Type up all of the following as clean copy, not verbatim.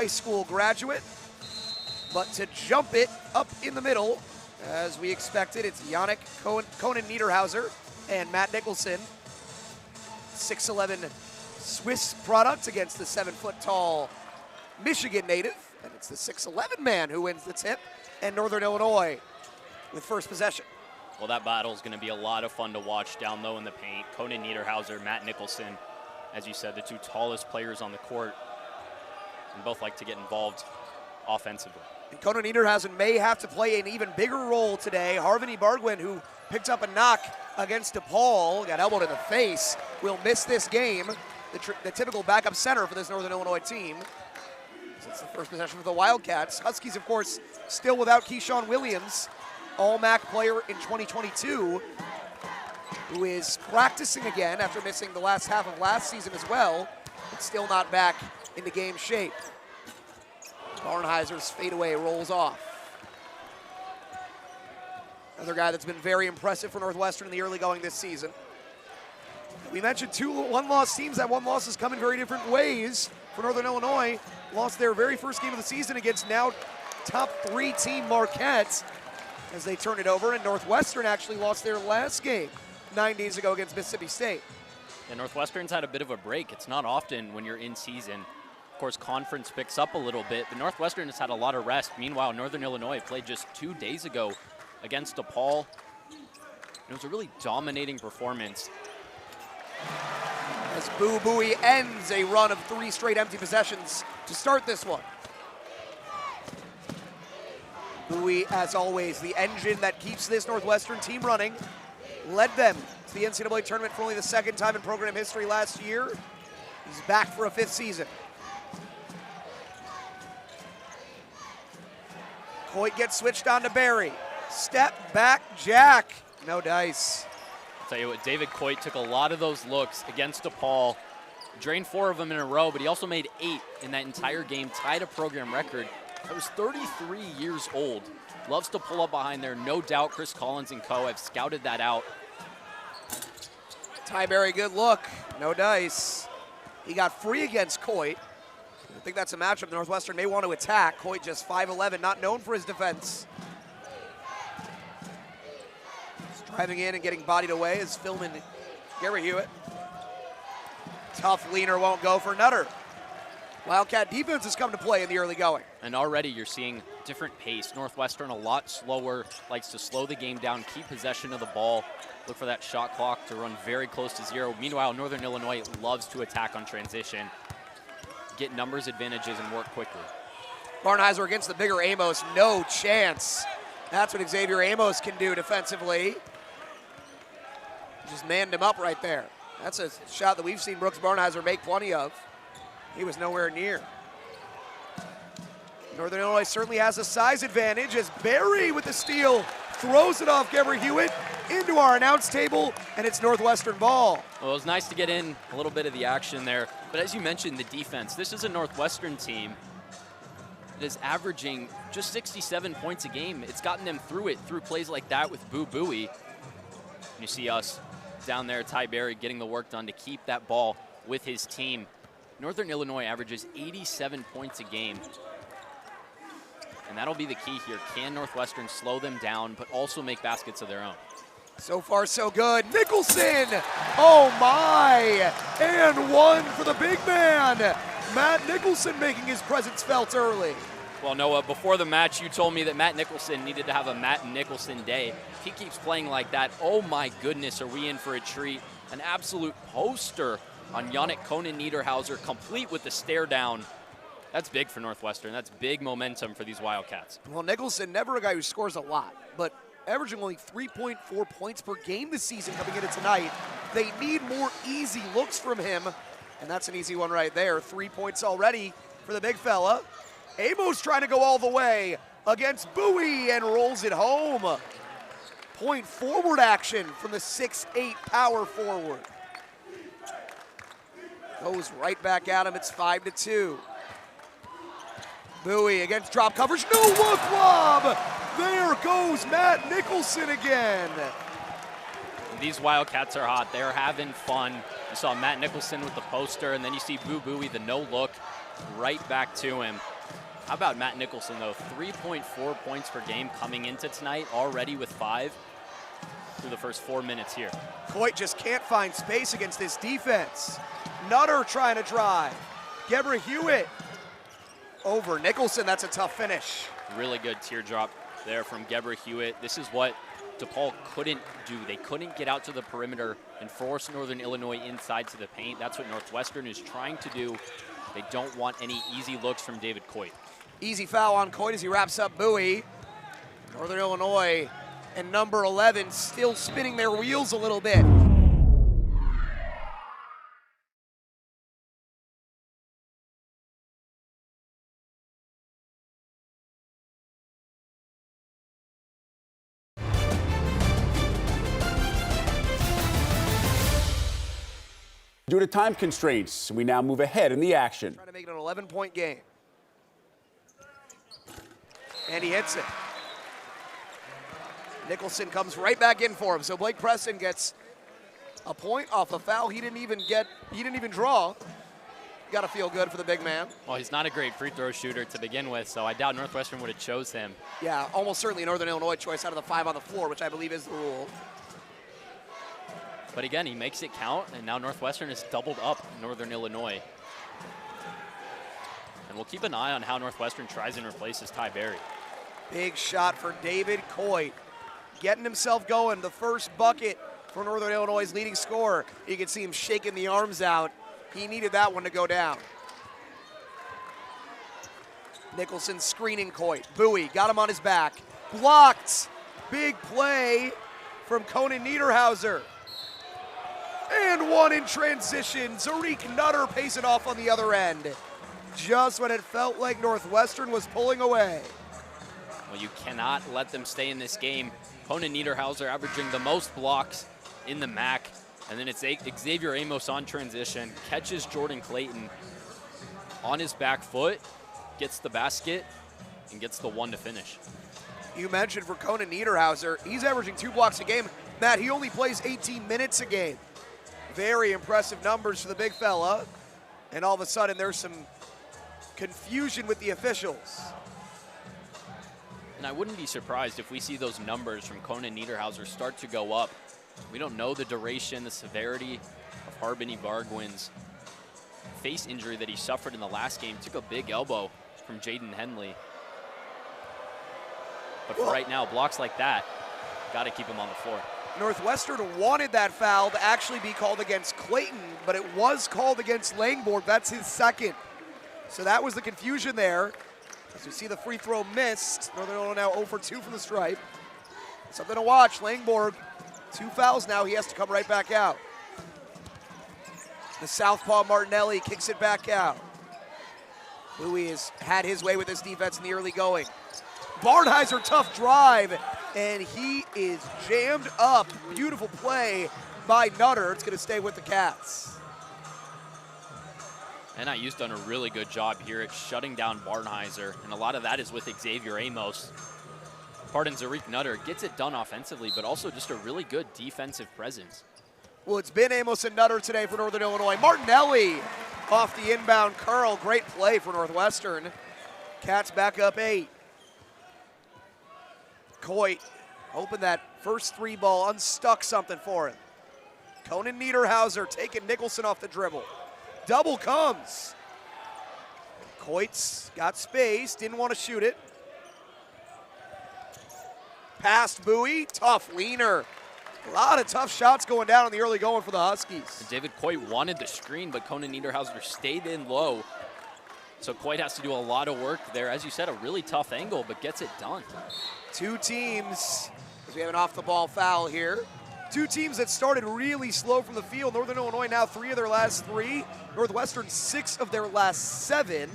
school graduate. But to jump it up in the middle, as we expected, it's Yannick Conan Niederhauser and Matt Nicholson. 6'11" Swiss product against the 7-foot-tall Michigan native. And it's the 6'11" man who wins the tip, and Northern Illinois with first possession. Well, that battle is going to be a lot of fun to watch down low in the paint. Conan Niederhauser, Matt Nicholson, as you said, the two tallest players on the court, and both like to get involved offensively. And Conan Niederhausen may have to play an even bigger role today. Harvini Bargwin, who picked up a knock against DePaul, got elbowed in the face, will miss this game. The typical backup center for this Northern Illinois team. So it's the first possession for the Wildcats. Huskies, of course, still without Keyshawn Williams, All-MAC player in 2022, who is practicing again after missing the last half of last season as well, but still not back into game shape. Barnheiser's fadeaway rolls off. Another guy that's been very impressive for Northwestern in the early going this season. We mentioned two one-loss teams. That one loss has come in very different ways. For Northern Illinois, lost their very first game of the season against now top 3 team Marquette as they turn it over, and Northwestern actually lost their last game 9 days ago against Mississippi State. And Northwestern's had a bit of a break. It's not often when you're in season. Of course, conference picks up a little bit, but Northwestern has had a lot of rest. Meanwhile, Northern Illinois played just 2 days ago against DePaul. It was a really dominating performance. As Boo Buie ends a run of 3 straight empty possessions to start this one. Buie, as always, the engine that keeps this Northwestern team running, led them to the NCAA tournament for only the 2nd time in program history last year. He's back for a 5th season. Coit gets switched on to Barry. Step back jack. No dice. I'll tell you what, David Coit took a lot of those looks against DePaul. Drained 4 of them in a row, but he also made 8 in that entire game, tied a program record. That was 33 years old. Loves to pull up behind there. No doubt Chris Collins and co have scouted that out. Ty Berry, good look. No dice. He got free against Coit. I think that's a matchup Northwestern may want to attack. Coit just 5'11", not known for his defense. Just driving in and getting bodied away is Philman Gary Hewitt. Tough leaner won't go for Nutter. Wildcat defense has come to play in the early going. And already you're seeing different pace. Northwestern a lot slower, likes to slow the game down, keep possession of the ball, look for that shot clock to run very close to 0. Meanwhile, Northern Illinois loves to attack on transition, get numbers advantages, and work quickly. Barnheiser against the bigger Amos, no chance. That's what Xavier Amos can do defensively. Just manned him up right there. That's a shot that we've seen Brooks Barnheiser make plenty of. He was nowhere near. Northern Illinois certainly has a size advantage as Barry with the steal throws it off Gabby Hewitt into our announce table, and it's Northwestern ball. Well, it was nice to get in a little bit of the action there. But as you mentioned, the defense, this is a Northwestern team that is averaging just 67 points a game. It's gotten them through it through plays like that with Boo Buie. And you see us down there, Ty Berry getting the work done to keep that ball with his team. Northern Illinois averages 87 points a game. And that'll be the key here. Can Northwestern slow them down, but also make baskets of their own? So far, so good. Nicholson, oh my, and 1 for the big man. Matt Nicholson making his presence felt early. Well, Noah, before the match, you told me that Matt Nicholson needed to have a Matt Nicholson day. If he keeps playing like that, oh my goodness, are we in for a treat? An absolute poster on Yannick Conan Niederhauser, complete with the stare down. That's big for Northwestern. That's big momentum for these Wildcats. Well, Nicholson, never a guy who scores a lot, but averaging only 3.4 points per game this season coming into tonight. They need more easy looks from him, and that's an easy one right there. 3 points already for the big fella. Amos trying to go all the way against Buie and rolls it home. Point forward action from the 6'8" power forward. Goes right back at him. It's 5-2. Buie against drop coverage. No look lob. There goes Matt Nicholson again. These Wildcats are hot. They're having fun. You saw Matt Nicholson with the poster, and then you see Boo Buie, the no look, right back to him. How about Matt Nicholson, though? 3.4 points per game coming into tonight, already with 5 through the first 4 minutes here. Coit just can't find space against this defense. Nutter trying to drive. Gebra Hewitt over Nicholson. That's a tough finish. Really good teardrop there from Gebra Hewitt. This is what DePaul couldn't do. They couldn't get out to the perimeter and force Northern Illinois inside to the paint. That's what Northwestern is trying to do. They don't want any easy looks from David Coit. Easy foul on Coit as he wraps up Bowie. Northern Illinois and number 11 still spinning their wheels a little bit. Due to time constraints, we now move ahead in the action. Trying to make it an 11-point game. And he hits it. Nicholson comes right back in for him. So Blake Preston gets a point off a foul he didn't even draw. Got to feel good for the big man. Well, he's not a great free throw shooter to begin with, so I doubt Northwestern would have chose him. Yeah, almost certainly a Northern Illinois choice out of the 5 on the floor, which I believe is the rule. But again, he makes it count, and now Northwestern has doubled up Northern Illinois. And we'll keep an eye on how Northwestern tries and replaces Ty Berry. Big shot for David Coit. Getting himself going, the first bucket for Northern Illinois' leading scorer. You can see him shaking the arms out. He needed that one to go down. Nicholson screening Coit. Bowie got him on his back. Blocked. Big play from Conan Niederhauser. And one in transition. Zarik Nutter pays it off on the other end. Just when it felt like Northwestern was pulling away. Well, you cannot let them stay in this game. Conan Niederhauser averaging the most blocks in the MAC. And then it's Xavier Amos on transition, catches Jordan Clayton on his back foot, gets the basket, and gets the one to finish. You mentioned for Conan Niederhauser, he's averaging 2 blocks a game. Matt, he only plays 18 minutes a game. Very impressive numbers for the big fella. And all of a sudden, there's some confusion with the officials. And I wouldn't be surprised if we see those numbers from Conan Niederhauser start to go up. We don't know the duration, the severity of Harbin Ibargüen's face injury that he suffered in the last game. Took a big elbow from Jaden Henley. But for right now, blocks like that, got to keep him on the floor. Northwestern wanted that foul to actually be called against Clayton, but it was called against Langborg. That's his second. So that was the confusion there. As we see the free throw missed, Northern Illinois now 0 for 2 from the stripe. Something to watch. Langborg, 2 fouls now. He has to come right back out. The southpaw Martinelli kicks it back out. Louis has had his way with this defense in the early going. Barnheiser, tough drive, and he is jammed up. Beautiful play by Nutter. It's going to stay with the Cats. NIU's done a really good job here at shutting down Barnheiser, and a lot of that is with Xavier Amos. Pardon, Zarik Nutter gets it done offensively, but also just a really good defensive presence. Well, it's been Amos and Nutter today for Northern Illinois. Martinelli off the inbound curl. Great play for Northwestern. Cats back up 8. Coit hoping that first 3 ball unstuck something for him. Conan Niederhauser taking Nicholson off the dribble. Double comes. Coit's got space, didn't want to shoot it. Past Bowie, tough leaner. A lot of tough shots going down in the early going for the Huskies. David Coit wanted the screen, but Conan Niederhauser stayed in low. So Coit has to do a lot of work there. As you said, a really tough angle, but gets it done. 2 teams, as we have an off-the-ball foul here. 2 teams that started really slow from the field. Northern Illinois now 3 of their last 3. Northwestern 6 of their last 7.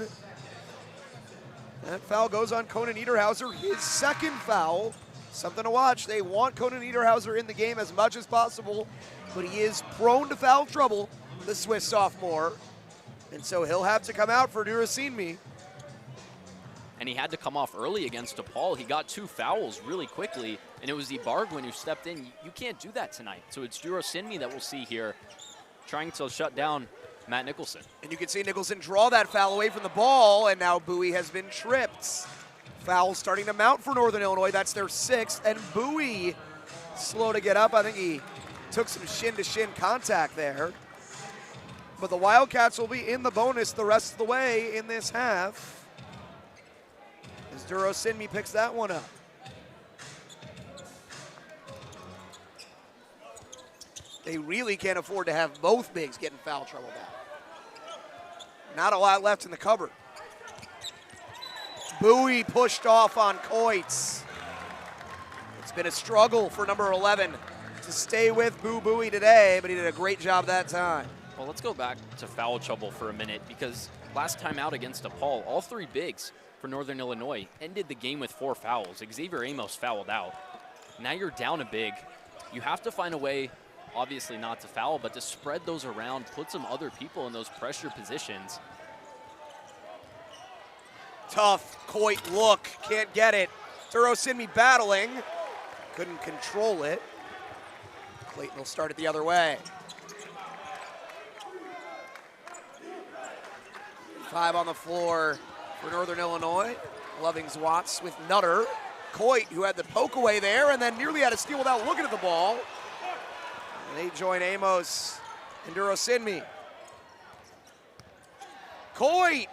That foul goes on Conan Niederhauser, his second foul. Something to watch. They want Conan Niederhauser in the game as much as possible, but he is prone to foul trouble, the Swiss sophomore. And so he'll have to come out for Durasinmi. And he had to come off early against DePaul. He got 2 fouls really quickly, and it was Ibargüen who stepped in. You can't do that tonight. So it's Durasinmi that we'll see here, trying to shut down Matt Nicholson. And you can see Nicholson draw that foul away from the ball, and now Bowie has been tripped. Foul starting to mount for Northern Illinois. That's their 6th, and Bowie slow to get up. I think he took some shin-to-shin contact there. But the Wildcats will be in the bonus the rest of the way in this half, as Duro Sinmi picks that one up. They really can't afford to have both bigs get in foul trouble now. Not a lot left in the cupboard. Bowie pushed off on Coits. It's been a struggle for number 11 to stay with Bowie today, but he did a great job that time. Well, let's go back to foul trouble for a minute, because last time out against DePaul, all 3 bigs for Northern Illinois ended the game with 4 fouls. Xavier Amos fouled out. Now you're down a big. You have to find a way, obviously not to foul, but to spread those around, put some other people in those pressure positions. Tough Coit look, can't get it. Duro Sinmi battling, couldn't control it. Clayton will start it the other way. 5 on the floor for Northern Illinois. Lovings Watts with Nutter. Coit, who had the poke away there and then nearly had a steal without looking at the ball. And they join Amos and Duro Sinmi. Coit!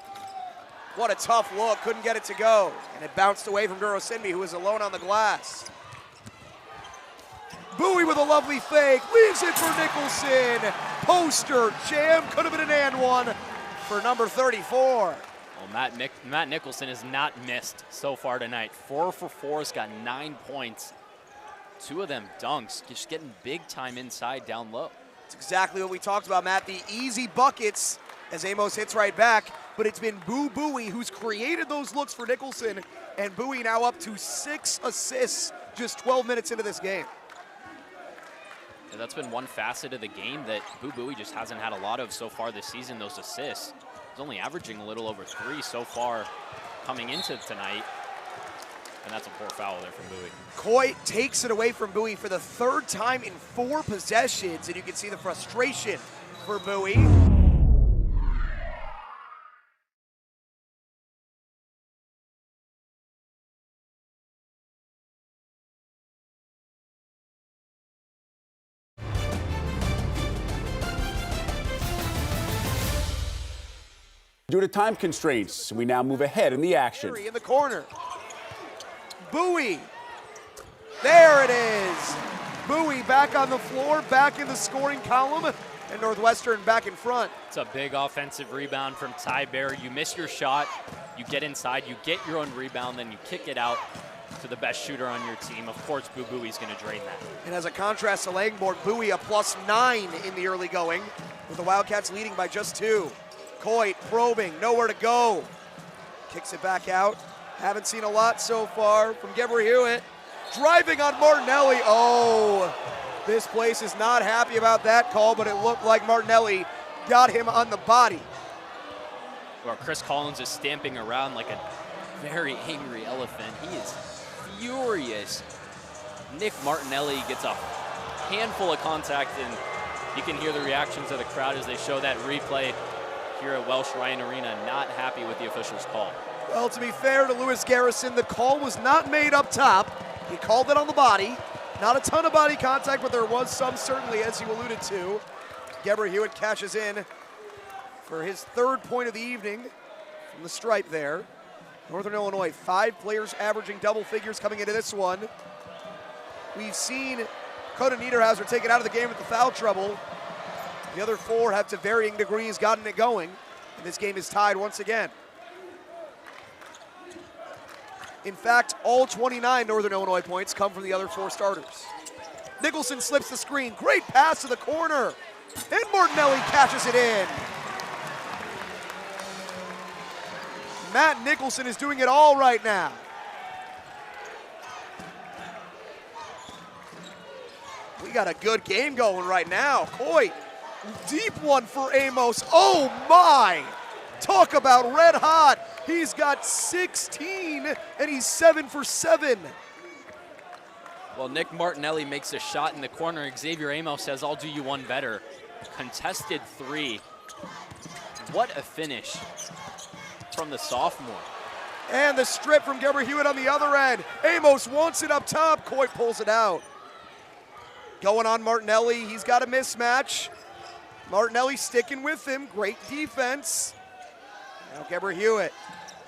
What a tough look, couldn't get it to go. And it bounced away from Duro Sinmi, who was alone on the glass. Bowie with a lovely fake, leaves it for Nicholson. Poster jam, could have been an and one for number 34. Well, Matt Nicholson has not missed so far tonight. 4 for 4, has got 9 points. 2 of them dunks, just getting big time inside, down low. It's exactly what we talked about, Matt. The easy buckets as Amos hits right back, but it's been Bowie who's created those looks for Nicholson, and Bowie now up to 6 assists just 12 minutes into this game. Yeah, that's been one facet of the game that Bowie just hasn't had a lot of so far this season, those assists. He's only averaging a little over 3 so far coming into tonight. And that's a poor foul there from Bowie. Coit takes it away from Bowie for the 3rd time in 4 possessions, and you can see the frustration for Bowie. Due to time constraints, we now move ahead in the action. In the corner. Bowie. There it is. Bowie back on the floor, back in the scoring column, and Northwestern back in front. It's a big offensive rebound from Ty Bear. You miss your shot, you get inside, you get your own rebound, then you kick it out to the best shooter on your team. Of course, Bowie's going to drain that. And as a contrast to Langborg, Bowie a +9 in the early going, with the Wildcats leading by just 2. Coit probing, nowhere to go. Kicks it back out. Haven't seen a lot so far from Geber Hewitt. Driving on Martinelli. Oh, this place is not happy about that call, but it looked like Martinelli got him on the body. Well, Chris Collins is stamping around like a very angry elephant. He is furious. Nick Martinelli gets a handful of contact, and you can hear the reactions of the crowd as they show that replay here at Welsh Ryan Arena. Not happy with the official's call. Well, to be fair to Lewis Garrison, the call was not made up top. He called it on the body. Not a ton of body contact, but there was some certainly, as you alluded to. Geber Hewitt cashes in for his 3rd point of the evening from the stripe there. Northern Illinois, 5 players averaging double figures coming into this one. We've seen Coda Niederhauser take it out of the game with the foul trouble. The other 4 have to varying degrees gotten it going, and this game is tied once again. In fact, all 29 Northern Illinois points come from the other 4 starters. Nicholson slips the screen, great pass to the corner, and Martinelli catches it in. Matt Nicholson is doing it all right now. We got a good game going right now. Coit, deep one for Amos. Oh my! Talk about red hot. He's got 16 and he's 7 for 7. Well, Nick Martinelli makes a shot in the corner. Xavier Amos says, I'll do you one better. Contested 3 What a finish from the sophomore. And the strip from Geber Hewitt on the other end. Amos wants it up top. Coit pulls it out. Going on Martinelli. He's got a mismatch. Martinelli sticking with him. Great defense. Now Geber Hewitt.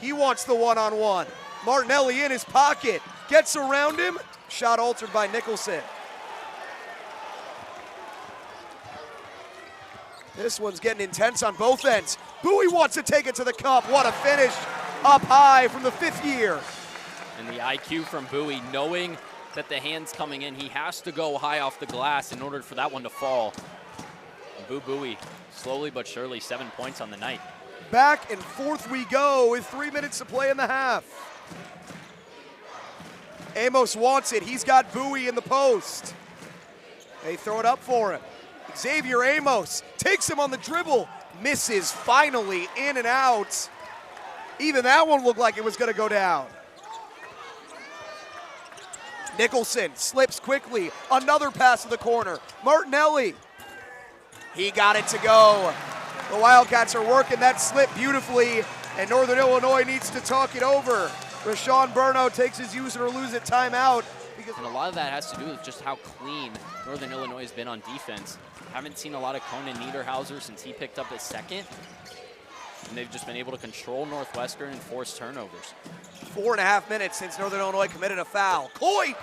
He wants the one-on-one. Martinelli in his pocket. Gets around him. Shot altered by Nicholson. This one's getting intense on both ends. Bowie wants to take it to the cup. What a finish up high from the 5th year. And the IQ from Bowie, knowing that the hand's coming in, he has to go high off the glass in order for that one to fall. And Bowie, slowly but surely, 7 points on the night. Back and forth we go with 3 minutes to play in the half. Amos wants it. He's got Bowie in the post. They throw it up for him. Xavier Amos takes him on the dribble. Misses finally, in and out. Even that one looked like it was going to go down. Nicholson slips quickly. Another pass to the corner. Martinelli. He got it to go. The Wildcats are working that slip beautifully, and Northern Illinois needs to talk it over. Rashawn Burno takes his use it or lose it timeout. And a lot of that has to do with just how clean Northern Illinois has been on defense. Haven't seen a lot of Conan Niederhauser since he picked up his second. And they've just been able to control Northwestern and force turnovers. 4.5 minutes since Northern Illinois committed a foul. Coit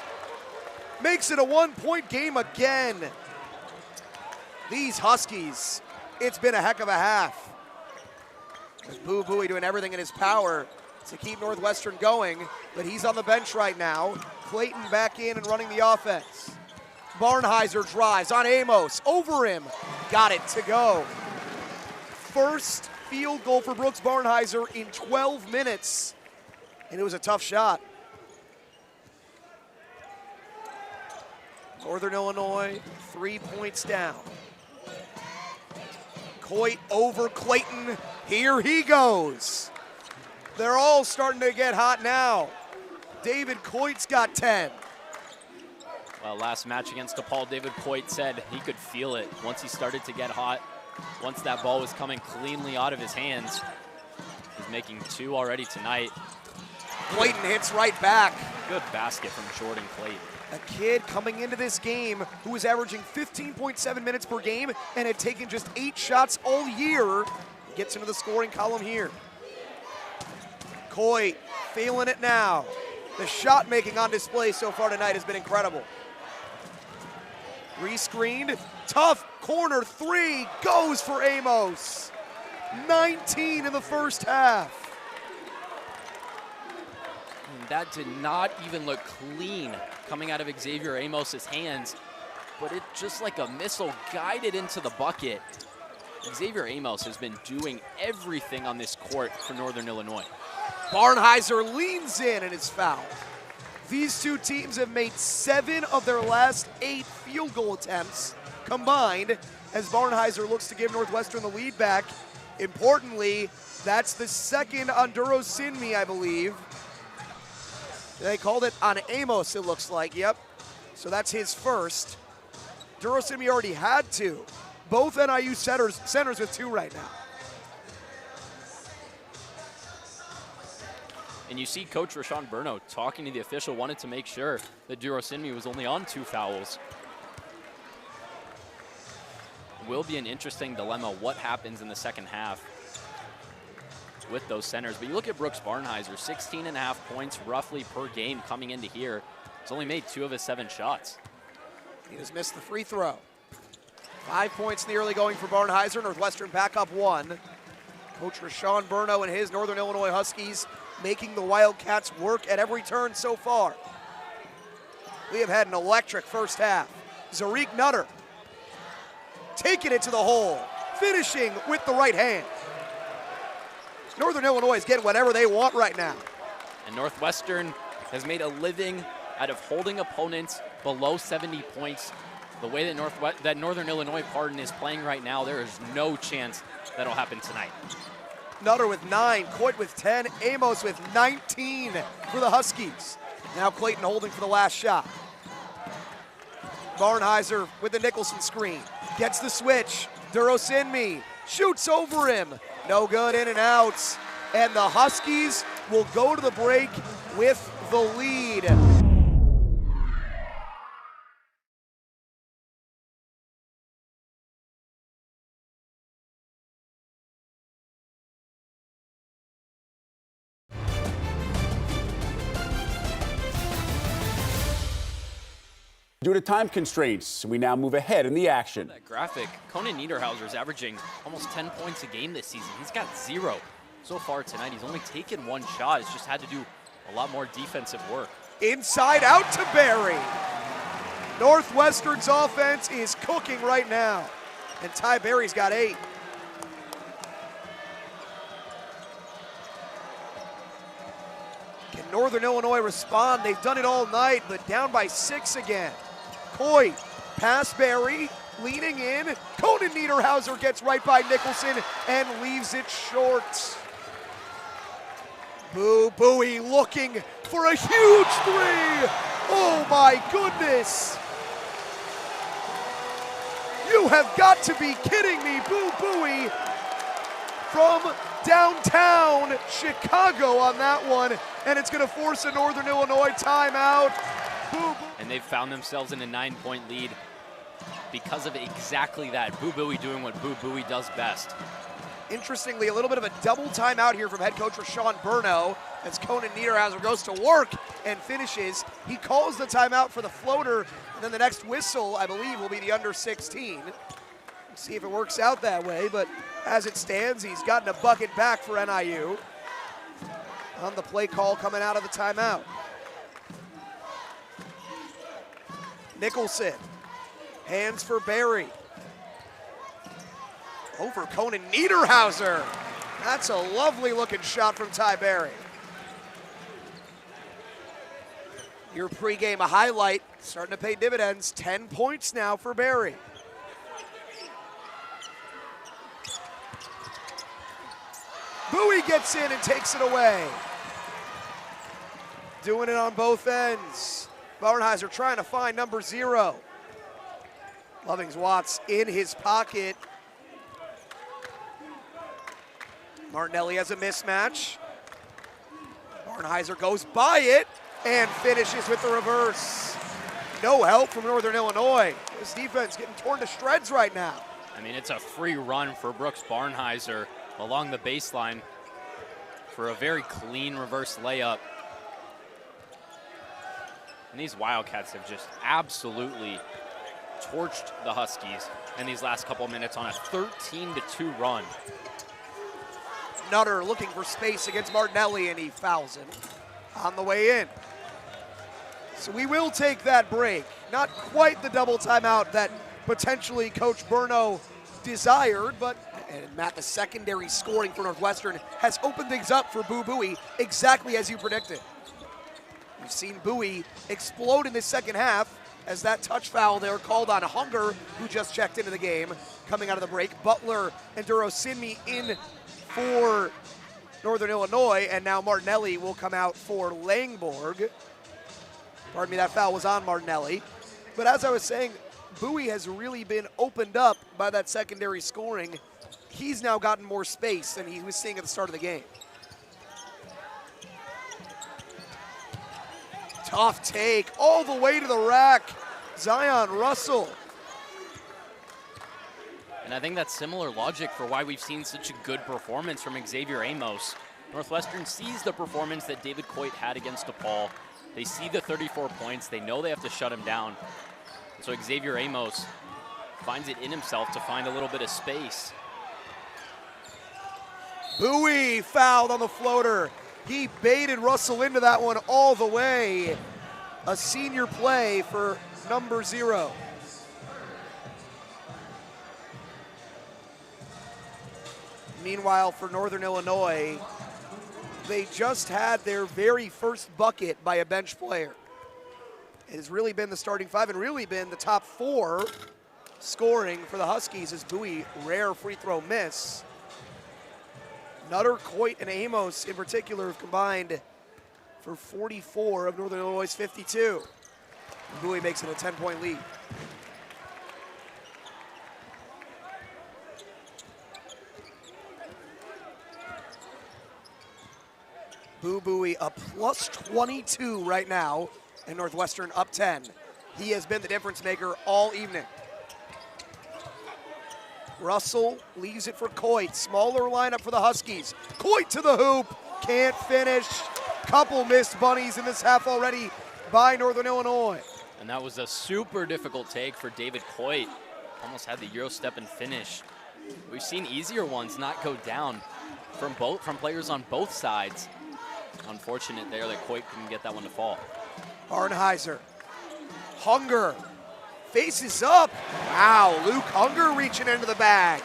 makes it a 1-point game again. These Huskies, it's been a heck of a half. Bowie doing everything in his power to keep Northwestern going, but he's on the bench right now. Clayton back in and running the offense. Barnheiser drives on Amos, over him, got it to go. First field goal for Brooks Barnheiser in 12 minutes, and it was a tough shot. Northern Illinois, 3 points down. Coit over Clayton, here he goes. They're all starting to get hot now. David Coit's got 10. Well, last match against DePaul, David Coit said he could feel it once he started to get hot. Once that ball was coming cleanly out of his hands. He's making 2 already tonight. Clayton hits right back. Good basket from Jordan Clayton. A kid coming into this game who was averaging 15.7 minutes per game and had taken just 8 shots all year. Gets into the scoring column here. Coit feeling it now. The shot making on display so far tonight has been incredible. Rescreened, tough corner 3, goes for Amos. 19 in the first half. And that did not even look clean coming out of Xavier Amos's hands, but it just like a missile guided into the bucket. Xavier Amos has been doing everything on this court for Northern Illinois. Barnheiser leans in and is fouled. These two teams have made 7 of their last 8 field goal attempts combined as Barnheiser looks to give Northwestern the lead back. Importantly, that's the second on Duro Sinmi, I believe. They called it on Amos, it looks like, yep. So that's his first. Duro Sinmi already had 2. Both NIU centers with 2 right now. And you see Coach Rashawn Burno talking to the official, wanted to make sure that Duro Sinmi was only on 2 fouls. Will be an interesting dilemma what happens in the second half with those centers. But you look at Brooks Barnheiser, 16.5 points roughly per game coming into here. He's only made 2 of his 7 shots. He has missed the free throw. 5 points in the early going for Barnheiser. Northwestern back up 1. Coach Rashawn Burno and his Northern Illinois Huskies making the Wildcats work at every turn so far. We have had an electric first half. Zarik Nutter taking it to the hole, finishing with the right hand. Northern Illinois is getting whatever they want right now. And Northwestern has made a living out of holding opponents below 70 points. The way that Northern Illinois is playing right now, there is no chance that'll happen tonight. Nutter with 9, Coit with 10, Amos with 19 for the Huskies. Now Clayton holding for the last shot. Barnheiser with the Nicholson screen. Gets the switch. Duro Sinmi shoots over him. No good, in and out. And the Huskies will go to the break with the lead. Due to time constraints, we now move ahead in the action. That graphic, Conan Niederhauser is averaging almost 10 points a game this season. He's got 0 so far tonight. He's only taken 1 shot. He's just had to do a lot more defensive work. Inside out to Barry. Northwestern's offense is cooking right now. And Ty Barry's got 8. Can Northern Illinois respond? They've done it all night, but down by 6 again. Coy, pass Barry, leaning in. Conan Niederhauser gets right by Nicholson and leaves it short. Boo Buie looking for a huge 3. Oh my goodness. You have got to be kidding me. Boo Buie from downtown Chicago on that one, and it's going to force a Northern Illinois timeout. And they've found themselves in a 9-point lead because of exactly that. Boo Buie doing what Boo Buie does best. Interestingly, a little bit of a double timeout here from head coach Rashawn Burno as Conan Niederhauser goes to work and finishes. He calls the timeout for the floater, and then the next whistle, I believe, will be the under 16. We'll see if it works out that way, but as it stands, he's gotten a bucket back for NIU on the play call coming out of the timeout. Nicholson, hands for Barry. Over Conan Niederhauser. That's a lovely looking shot from Ty Barry. Your pregame highlight starting to pay dividends. 10 points now for Barry. Buie gets in and takes it away. Doing it on both ends. Barnheiser trying to find number 0. Lovings-Watts in his pocket. Martinelli has a mismatch. Barnheiser goes by it and finishes with the reverse. No help from Northern Illinois. This defense getting torn to shreds right now. I mean, it's a free run for Brooks Barnheiser along the baseline for a very clean reverse layup. And these Wildcats have just absolutely torched the Huskies in these last couple of minutes on a 13-2 run. Nutter looking for space against Martinelli, and he fouls him on the way in. So we will take that break. Not quite the double timeout that potentially Coach Burno desired, but and Matt, the secondary scoring for Northwestern has opened things up for Boo Buie exactly as you predicted. We've seen Buie explode in the second half as that touch foul there called on Hunger, who just checked into the game coming out of the break. Butler and Durosinmi in for Northern Illinois, and now Martinelli will come out for Langborg. Pardon me, that foul was on Martinelli. But as I was saying, Buie has really been opened up by that secondary scoring. He's now gotten more space than he was seeing at the start of the game. Tough take all the way to the rack. Zion Russell. And I think that's similar logic for why we've seen such a good performance from Xavier Amos. Northwestern sees the performance that David Coit had against DePaul. They see the 34 points. They know they have to shut him down. And so Xavier Amos finds it in himself to find a little bit of space. Buie fouled on the floater. He baited Russell into that one all the way. A senior play for number 0. Meanwhile, for Northern Illinois, they just had their very first bucket by a bench player. It has really been the starting 5 and really been the top 4 scoring for the Huskies as Buie, rare free throw miss. Nutter, Coit, and Amos in particular have combined for 44 of Northern Illinois' 52. Buie makes it a 10-point lead. Boo Buie a plus 22 right now, and Northwestern up 10. He has been the difference maker all evening. Russell leaves it for Coit. Smaller lineup for the Huskies. Coit to the hoop. Can't finish. Couple missed bunnies in this half already by Northern Illinois. And that was a super difficult take for David Coit. Almost had the Euro step and finish. We've seen easier ones not go down from players on both sides. Unfortunate there that Coit couldn't get that one to fall. Barnheiser. Hunger. Faces up. Wow, Luke Hunger reaching into the bag.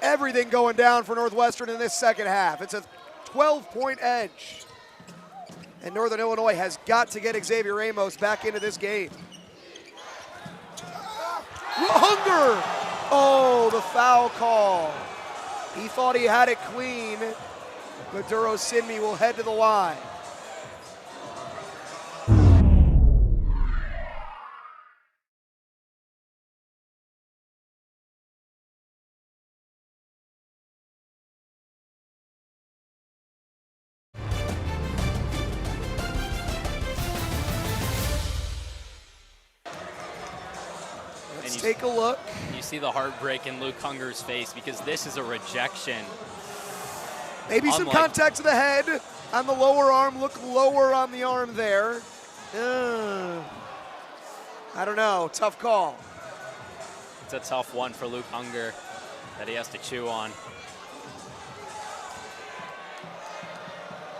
Everything going down for Northwestern in this second half. It's a 12-point edge. And Northern Illinois has got to get Xavier Amos back into this game. Hunger! Oh, the foul call. He thought he had it clean, but Duro Sinmi will head to the line. Let's take a look. You see the heartbreak in Luke Hunger's face because this is a rejection. Maybe some contact to the head on the lower arm. Look lower on the arm there. I don't know. Tough call. It's a tough one for Luke Hunger that he has to chew on.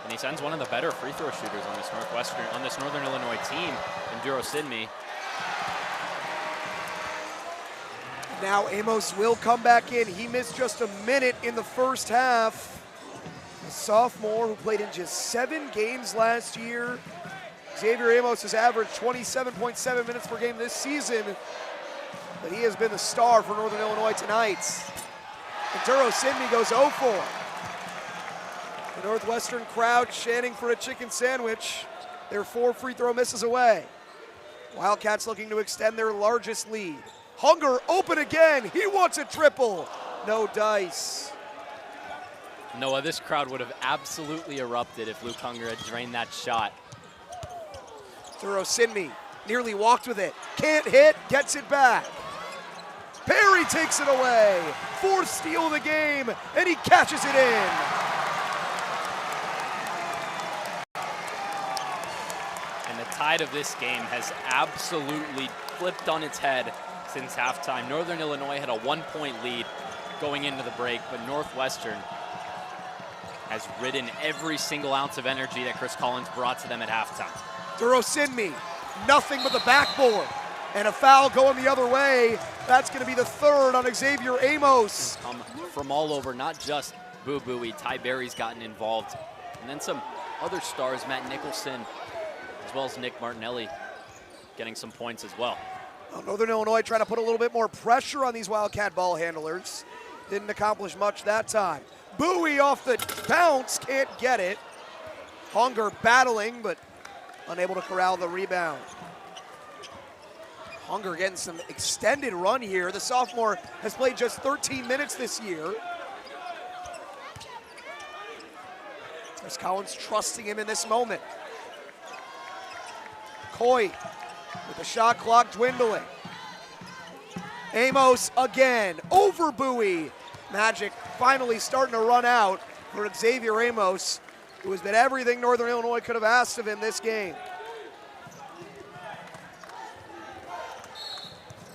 And he sends one of the better free throw shooters on this Northern Illinois team in Duro Sinmi. Now Amos will come back in. He missed just a minute in the first half. A sophomore who played in just 7 games last year. Xavier Amos has averaged 27.7 minutes per game this season, but he has been the star for Northern Illinois tonight. And Duro Sinmi goes 0 for. The Northwestern crowd chanting for a chicken sandwich. They're 4 free throw misses away. Wildcats looking to extend their largest lead. Hunger open again. He wants a triple. No dice. Noah, this crowd would have absolutely erupted if Luke Hunger had drained that shot. Duro Sinmi nearly walked with it. Can't hit, gets it back. Perry takes it away. 4th steal of the game, and he catches it in. And the tide of this game has absolutely flipped on its head since halftime. Northern Illinois had a 1-point lead going into the break, but Northwestern has ridden every single ounce of energy that Chris Collins brought to them at halftime. Duro Sinmi, nothing but the backboard. And a foul going the other way. That's going to be the 3rd on Xavier Amos. Come from all over, not just Boo Buie. Ty Berry's gotten involved. And then some other stars, Matt Nicholson, as well as Nick Martinelli, getting some points as well. Northern Illinois trying to put a little bit more pressure on these Wildcat ball handlers. Didn't accomplish much that time. Buie off the bounce, can't get it. Hunger battling, but unable to corral the rebound. Hunger getting some extended run here. The sophomore has played just 13 minutes this year. Chris Collins trusting him in this moment. Coit with the shot clock dwindling. Amos again, over Buie. Magic finally starting to run out for Xavier Amos, who has been everything Northern Illinois could have asked of him this game.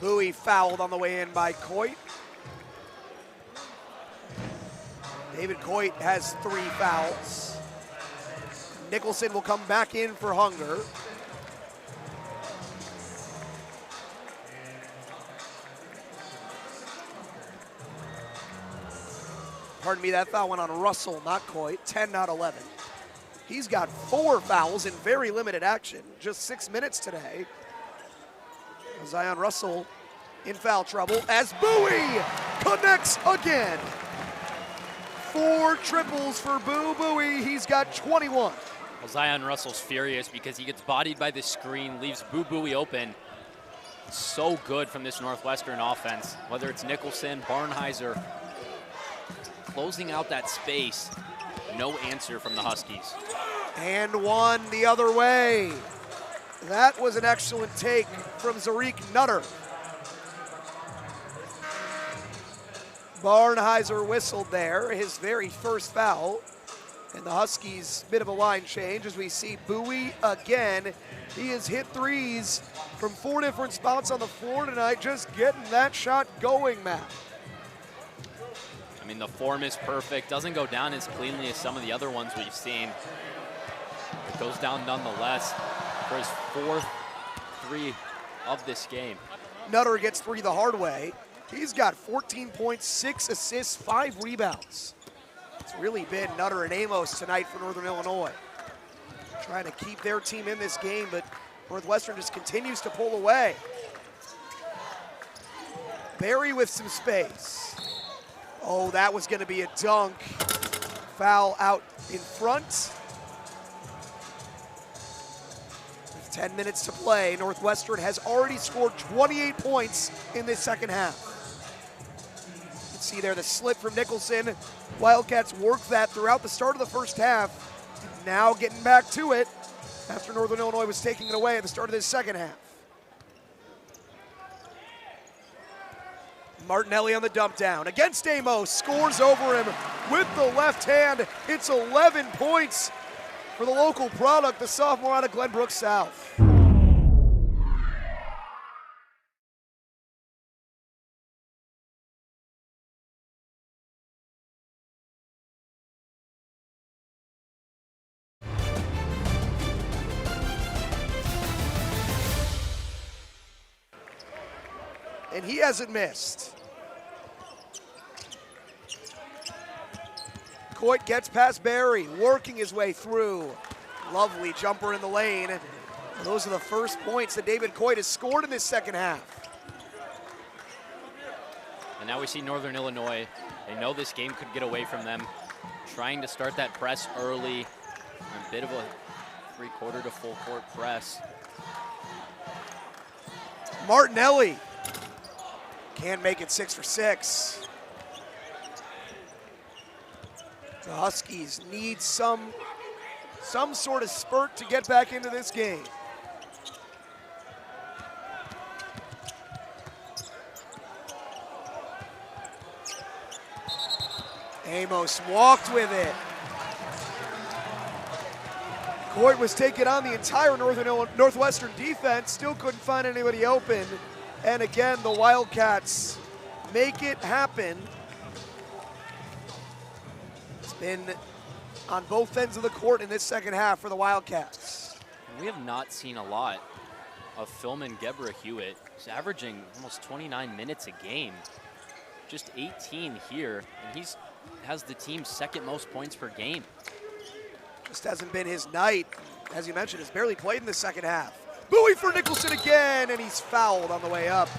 Buie fouled on the way in by Coit. David Coit has 3 fouls. Nicholson will come back in for Hunger. Pardon me, that foul went on Russell, not Coit. 10, not 11. He's got 4 fouls in very limited action. Just 6 minutes today. Zion Russell in foul trouble as Buie connects again. 4 triples for Boo Buie. He's got 21. Well, Zion Russell's furious because he gets bodied by the screen, leaves Boo Buie open. So good from this Northwestern offense, whether it's Nicholson, Barnheiser, closing out that space. No answer from the Huskies. And one the other way. That was an excellent take from Zarik Nutter. Barnheiser whistled there, his very first foul. And the Huskies, bit of a line change as we see Bowie again. He has hit threes from 4 different spots on the floor tonight, just getting that shot going, Matt. I mean, the form is perfect. Doesn't go down as cleanly as some of the other ones we've seen. It goes down nonetheless for his 4th three of this game. Nutter gets 3 the hard way. He's got 14 points, 6 assists, 5 rebounds. It's really been Nutter and Amos tonight for Northern Illinois. Trying to keep their team in this game, but Northwestern just continues to pull away. Barry with some space. Oh, that was going to be a dunk. Foul out in front. With 10 minutes to play, Northwestern has already scored 28 points in this second half. You can see there the slip from Nicholson. Wildcats worked that throughout the start of the first half. Now getting back to it after Northern Illinois was taking it away at the start of this second half. Martinelli on the dump down against Amos, scores over him with the left hand. It's 11 points for the local product, the sophomore out of Glenbrook South. And he hasn't missed. Coit gets past Barry, working his way through. Lovely jumper in the lane. And those are the first points that David Coit has scored in this second half. And now we see Northern Illinois. They know this game could get away from them. Trying to start that press early. A bit of a 3/4 to full court press. Martinelli can't make it 6 for 6. The Huskies need some sort of spurt to get back into this game. Amos walked with it. Coit was taking on the entire Northwestern defense, still couldn't find anybody open. And again, the Wildcats make it happen. It's been on both ends of the court in this second half for the Wildcats. We have not seen a lot of Philman Gebra Hewitt. He's averaging almost 29 minutes a game. Just 18 here, and he has the team's 2nd most points per game. Just hasn't been his night. As you mentioned, has barely played in the second half. Bowie for Nicholson again, and he's fouled on the way up.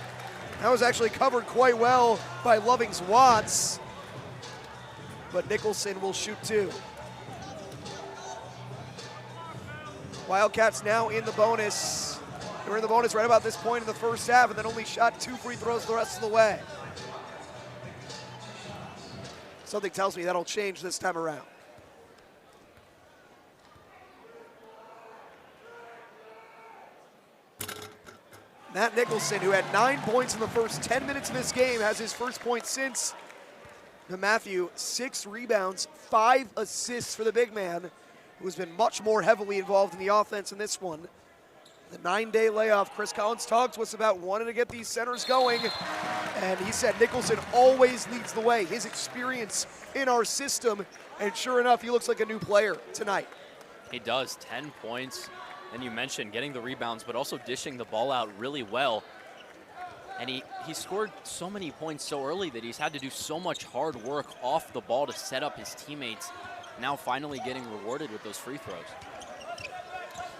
That was actually covered quite well by Lovings Watts, but Nicholson will shoot 2. Wildcats now in the bonus. They were in the bonus right about this point in the first half, and then only shot 2 free throws the rest of the way. Something tells me that'll change this time around. Matt Nicholson, who had 9 points in the first 10 minutes of this game, has his first point since. Matthew, 6 rebounds, 5 assists for the big man, who has been much more heavily involved in the offense in this one. The 9-day layoff, Chris Collins talked to us about wanting to get these centers going, and he said Nicholson always leads the way. His experience in our system, and sure enough, he looks like a new player tonight. He does, 10 points. And you mentioned getting the rebounds, but also dishing the ball out really well. And he scored so many points so early that he's had to do so much hard work off the ball to set up his teammates. Now finally getting rewarded with those free throws.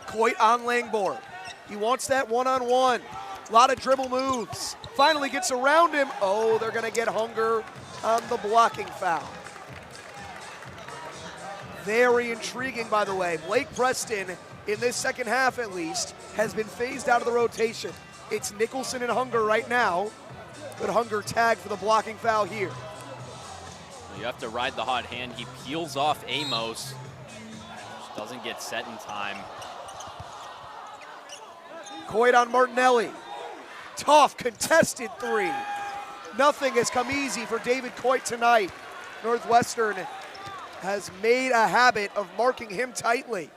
Coit on Langborg. He wants that one-on-one. A lot of dribble moves. Finally gets around him. Oh, they're gonna get Hunger on the blocking foul. Very intriguing, by the way. Blake Preston, in this second half at least, has been phased out of the rotation. It's Nicholson and Hunger right now, but Hunger tagged for the blocking foul here. You have to ride the hot hand. He peels off Amos. Just doesn't get set in time. Coit on Martinelli. Tough contested three. Nothing has come easy for David Coit tonight. Northwestern has made a habit of marking him tightly.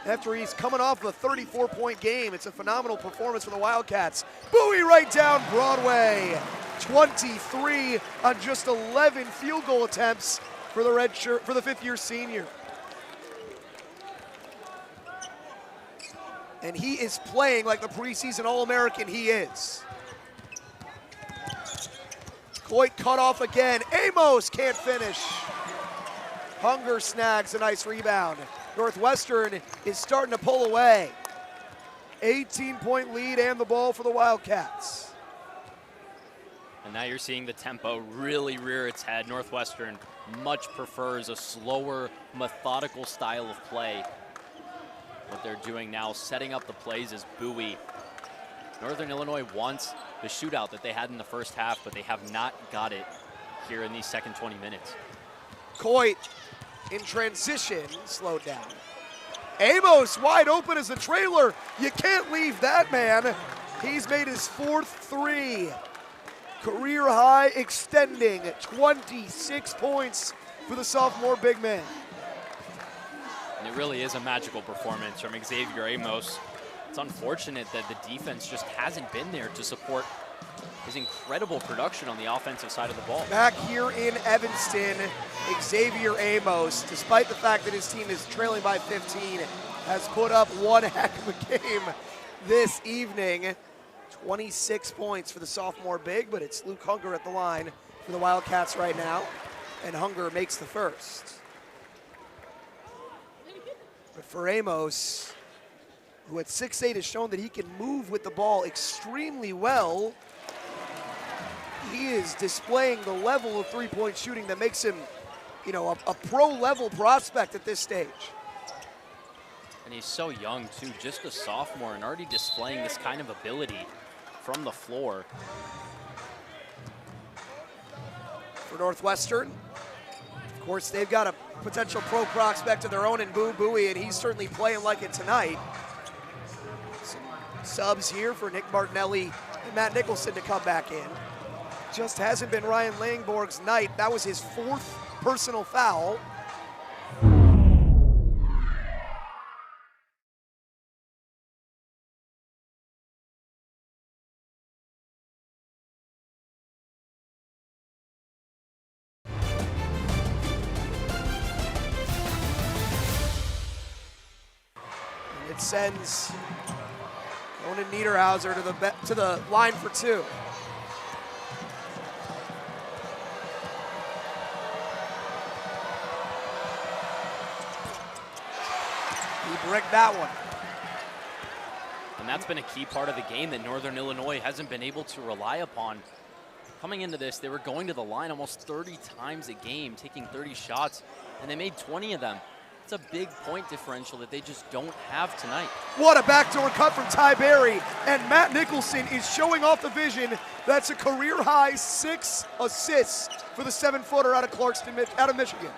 After he's coming off a 34-point game, it's a phenomenal performance for the Wildcats. Bowie right down Broadway. 23 on just 11 field goal attempts for the red shirt, for the fifth-year senior. And he is playing like the preseason All-American he is. Coit cut off again. Amos can't finish. Hunger snags a nice rebound. Northwestern is starting to pull away. 18-point lead and the ball for the Wildcats. And now you're seeing the tempo really rear its head. Northwestern much prefers a slower, methodical style of play. What they're doing now, setting up the plays, is Bowie. Northern Illinois wants the shootout that they had in the first half, but they have not got it here in these second 20 minutes. Coit in transition, slowed down. Amos wide open as a trailer. You can't leave that man. He's made his fourth three. Career high extending, 26 points for the sophomore big man. And it really is a magical performance from Xavier Amos. It's unfortunate that the defense just hasn't been there to support his incredible production on the offensive side of the ball. Back here in Evanston, Xavier Amos, despite the fact that his team is trailing by 15, has put up one heck of a game this evening. 26 points for the sophomore big, but it's Luke Hunger at the line for the Wildcats right now, and Hunger makes the first. But for Amos, who at 6'8" has shown that he can move with the ball extremely well, he is displaying the level of three-point shooting that makes him, you know, a pro-level prospect at this stage. And he's so young, too, just a sophomore, and already displaying this kind of ability from the floor. For Northwestern, of course, they've got a potential pro prospect of their own in Bowie, and he's certainly playing like it tonight. Some subs here for Nick Martinelli and Matt Nicholson to come back in. Just hasn't been Ryan Langborg's night. That was his fourth personal foul. And it sends Conan Niederhauser to the line for two. Brick that one. And that's been a key part of the game that Northern Illinois hasn't been able to rely upon. Coming into this, they were going to the line almost 30 times a game, taking 30 shots, and they made 20 of them. It's a big point differential that they just don't have tonight. What a backdoor cut from Ty Berry, and Matt Nicholson is showing off the vision. That's a career-high 6 assists for the 7-footer out of Clarkston, out of Michigan.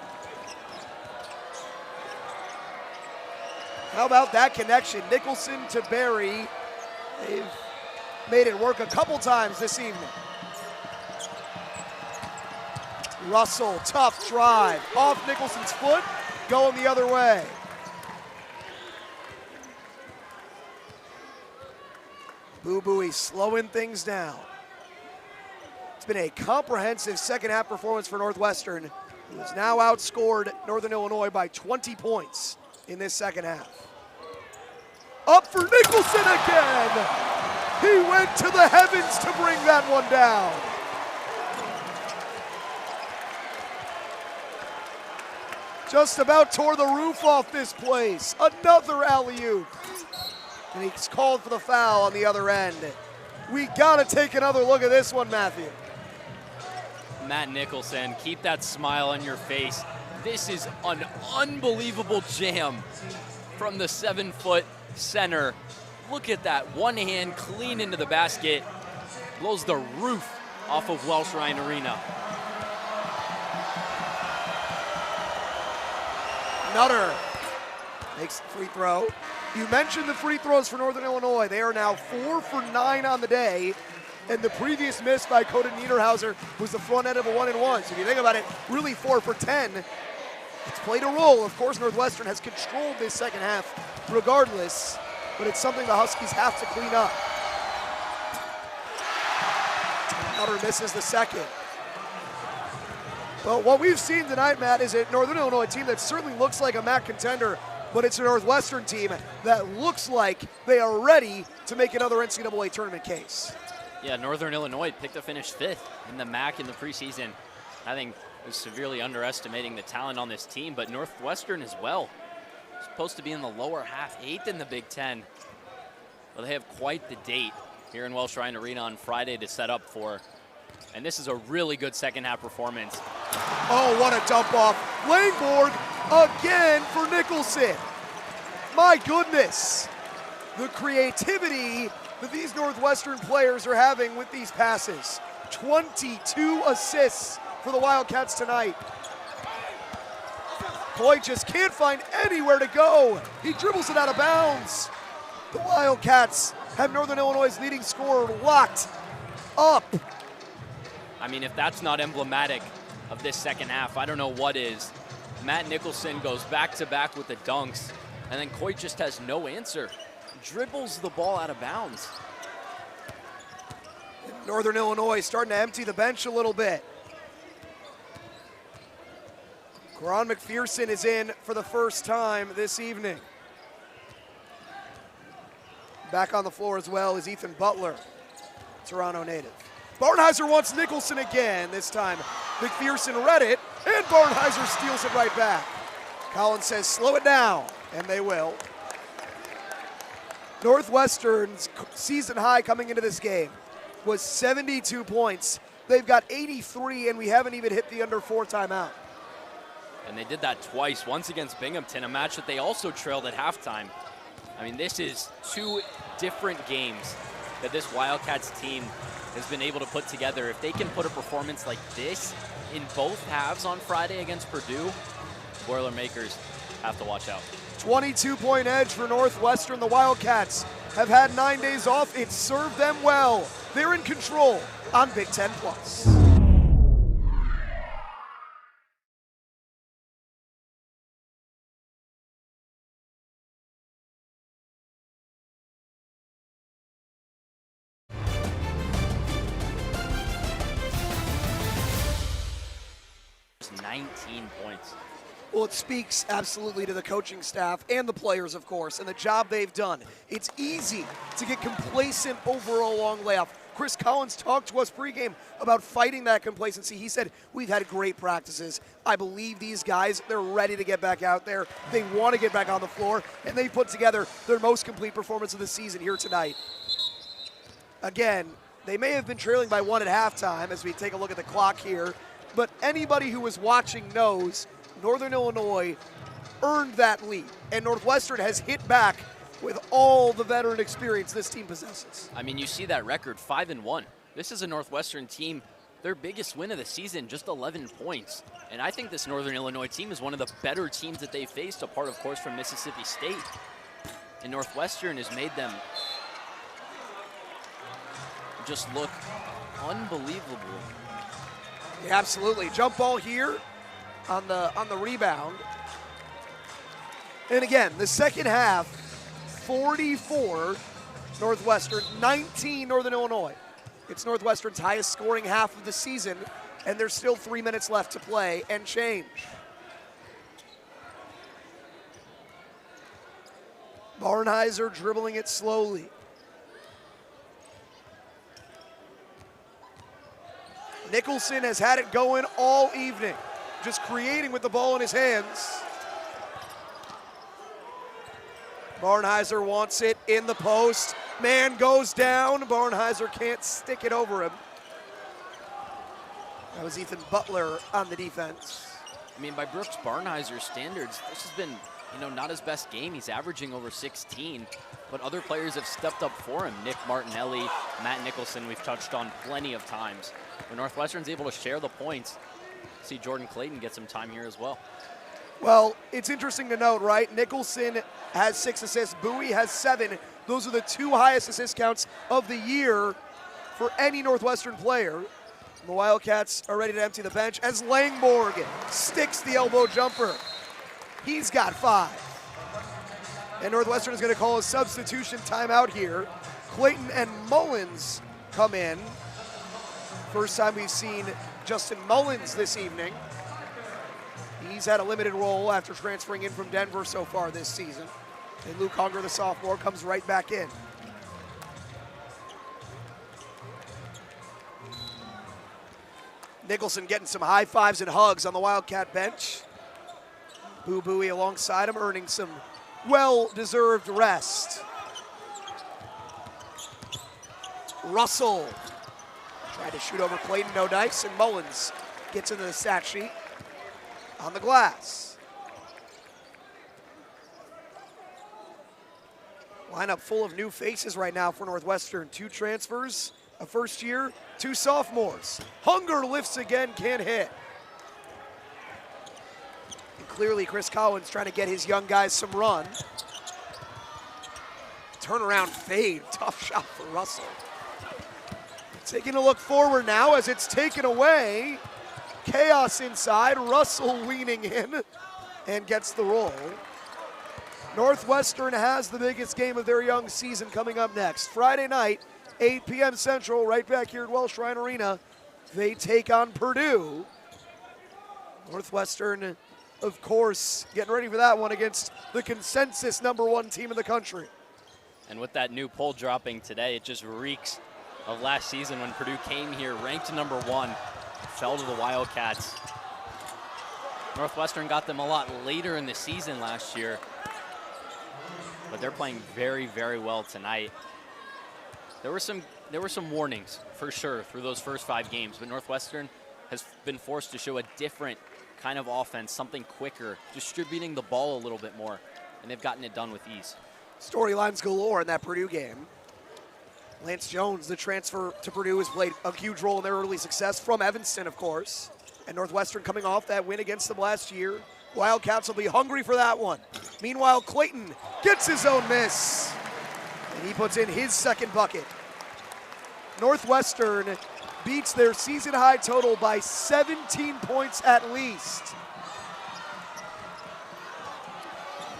How about that connection? Nicholson to Berry. They've made it work a couple times this evening. Russell, tough drive. Off Nicholson's foot, going the other way. Bowie slowing things down. It's been a comprehensive second half performance for Northwestern, who has now outscored Northern Illinois by 20 points in this second half. Up for Nicholson again. He went to the heavens to bring that one down. Just about tore the roof off this place. Another alley-oop. And he's called for the foul on the other end. We gotta take another look at this one, Matthew. Matt Nicholson, keep that smile on your face. This is an unbelievable jam from the 7-foot center. Look at that, one hand clean into the basket, blows the roof off of Welsh Ryan Arena. Nutter makes the free throw. You mentioned the free throws for Northern Illinois. They are now 4 for 9 on the day, and the previous miss by Coden Niederhauser was the front end of a 1-and-1. So if you think about it, really 4 for 10. It's played a role. Of course, Northwestern has controlled this second half regardless, but it's something the Huskies have to clean up. Nutter misses the second. But what we've seen tonight, Matt, is a Northern Illinois team that certainly looks like a MAC contender, but it's a Northwestern team that looks like they are ready to make another NCAA tournament case. Yeah, Northern Illinois picked to finish 5th in the MAC in the preseason. I think it was severely underestimating the talent on this team, but Northwestern as well. Supposed to be in the lower half, 8th in the Big Ten. Well, they have quite the date here in Welsh Ryan Arena on Friday to set up for. And this is a really good second half performance. Oh, what a dump off. Langborg again for Nicholson. My goodness. The creativity that these Northwestern players are having with these passes. 22 assists for the Wildcats tonight. Coy just can't find anywhere to go. He dribbles it out of bounds. The Wildcats have Northern Illinois' leading scorer locked up. I mean, if that's not emblematic of this second half, I don't know what is. Matt Nicholson goes back-to-back with the dunks, and then Coy just has no answer. Dribbles the ball out of bounds. Northern Illinois starting to empty the bench a little bit. Quran McPherson is in for the first time this evening. Back on the floor as well is Ethan Butler, Toronto native. Barnheiser wants Nicholson again. This time McPherson read it, and Barnheiser steals it right back. Collins says slow it down, and they will. Northwestern's season high coming into this game was 72 points. They've got 83, and we haven't even hit the under 4 timeout. And they did that twice, once against Binghamton, a match that they also trailed at halftime. I mean, this is 2 different games that this Wildcats team has been able to put together. If they can put a performance like this in both halves on Friday against Purdue, Boilermakers have to watch out. 22-point edge for Northwestern. The Wildcats have had 9 days off. It served them well. They're in control on Big Ten Plus. Just 19 points. Well, it speaks absolutely to the coaching staff and the players, of course, and the job they've done. It's easy to get complacent over a long layoff. Chris Collins talked to us pregame about fighting that complacency. He said, we've had great practices. I believe these guys, they're ready to get back out there. They want to get back on the floor, and they put together their most complete performance of the season here tonight. Again, they may have been trailing by 1 at halftime as we take a look at the clock here, but anybody who was watching knows Northern Illinois earned that lead, and Northwestern has hit back with all the veteran experience this team possesses. I mean, you see that record, 5-1. This is a Northwestern team, their biggest win of the season, just 11 points. And I think this Northern Illinois team is one of the better teams that they faced, apart, of course, from Mississippi State. And Northwestern has made them just look unbelievable. Yeah, absolutely. Jump ball here on the rebound. And again, the second half, 44 Northwestern, 19 Northern Illinois. It's Northwestern's highest scoring half of the season, and there's still 3 minutes left to play and change. Barnheiser dribbling it slowly. Nicholson has had it going all evening, just creating with the ball in his hands. Barnheiser wants it in the post. Man goes down. Barnheiser can't stick it over him. That was Ethan Butler on the defense. I mean, by Brooks Barnheiser's standards, this has been, not his best game. He's averaging over 16, but other players have stepped up for him. Nick Martinelli, Matt Nicholson, we've touched on plenty of times. When Northwestern's able to share the points, see Jordan Clayton get some time here as well. Well, it's interesting to note, right? Nicholson has 6 assists, Bowie has 7. Those are the 2 highest assist counts of the year for any Northwestern player. The Wildcats are ready to empty the bench as Langborg sticks the elbow jumper. He's got 5. And Northwestern is going to call a substitution timeout here. Clayton and Mullins come in. First time we've seen Justin Mullins this evening. He's had a limited role after transferring in from Denver so far this season. And Luke Unger, the sophomore, comes right back in. Nicholson getting some high fives and hugs on the Wildcat bench. Boo Bowie alongside him, earning some well-deserved rest. Russell tried to shoot over Clayton, no dice, and Mullins gets into the stat sheet on the glass. Lineup full of new faces right now for Northwestern. 2 transfers, a first year, 2 sophomores. Hunger lifts again, can't hit. And clearly Chris Collins trying to get his young guys some run. Turnaround fade, tough shot for Russell. Taking a look forward now as it's taken away. Chaos inside, Russell leaning in and gets the roll. Northwestern has the biggest game of their young season coming up next. Friday night, 8 p.m. Central, right back here at Welsh Ryan Arena. They take on Purdue. Northwestern, of course, getting ready for that one against the consensus #1 team in the country. And with that new poll dropping today, it just reeks of last season when Purdue came here ranked #1, fell to the Wildcats. Northwestern got them a lot later in the season last year, but they're playing very, very well tonight. There were some warnings for sure through those first 5 games, but Northwestern has been forced to show a different kind of offense, something quicker, distributing the ball a little bit more, and they've gotten it done with ease. Storylines galore in that Purdue game. Lance Jones, the transfer to Purdue, has played a huge role in their early success from Evanston, of course. And Northwestern coming off that win against them last year. Wildcats will be hungry for that one. Meanwhile, Clayton gets his own miss. And he puts in his 2nd bucket. Northwestern beats their season high total by 17 points at least.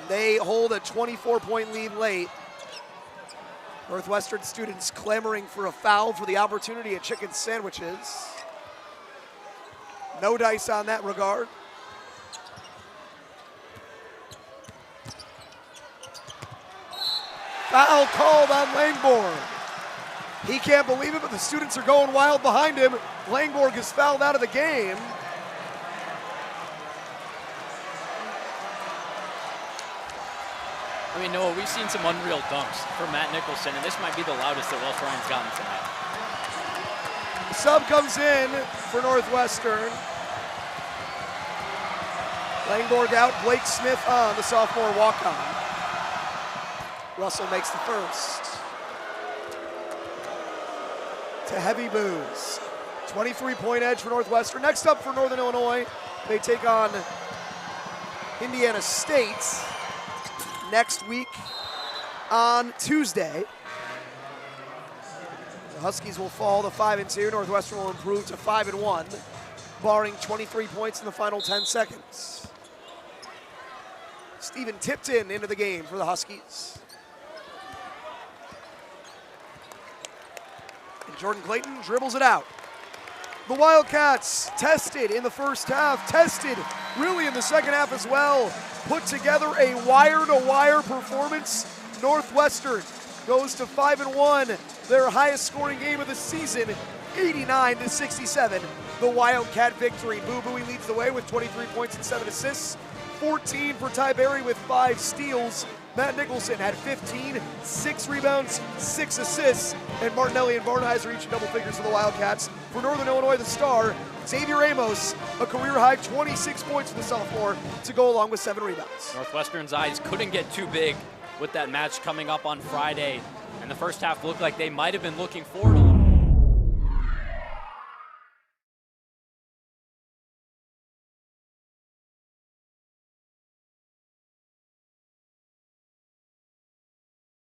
They hold a 24-point lead late. Northwestern students clamoring for a foul for the opportunity at chicken sandwiches. No dice on that regard. Foul called on Langborg. He can't believe it, but the students are going wild behind him. Langborg is fouled out of the game. I mean, Noah, we've seen some unreal dunks from Matt Nicholson, and this might be the loudest that Welsh Ryan's gotten tonight. The sub comes in for Northwestern. Langborg out, Blake Smith on, the sophomore walk-on. Russell makes the first. To heavy booze. 23-point edge for Northwestern. Next up for Northern Illinois, they take on Indiana State next week on Tuesday. The Huskies will fall to 5-2. Northwestern will improve to 5-1, barring 23 points in the final 10 seconds. Stephen Tipton into the game for the Huskies. And Jordan Clayton dribbles it out. The Wildcats tested in the first half, tested really in the second half as well. Put together a wire-to-wire performance. Northwestern goes to 5-1, their highest scoring game of the season, 89-67. The Wildcat victory. Boo Bowie leads the way with 23 points and 7 assists. 14 for Ty Berry with 5 steals. Matt Nicholson had 15, 6 rebounds, 6 assists, and Martinelli and Barnheiser each in double figures for the Wildcats. For Northern Illinois, the star, Xavier Ramos, a career-high 26 points for the sophomore to go along with 7 rebounds. Northwestern's eyes couldn't get too big with that match coming up on Friday. And the first half looked like they might have been looking forward a little.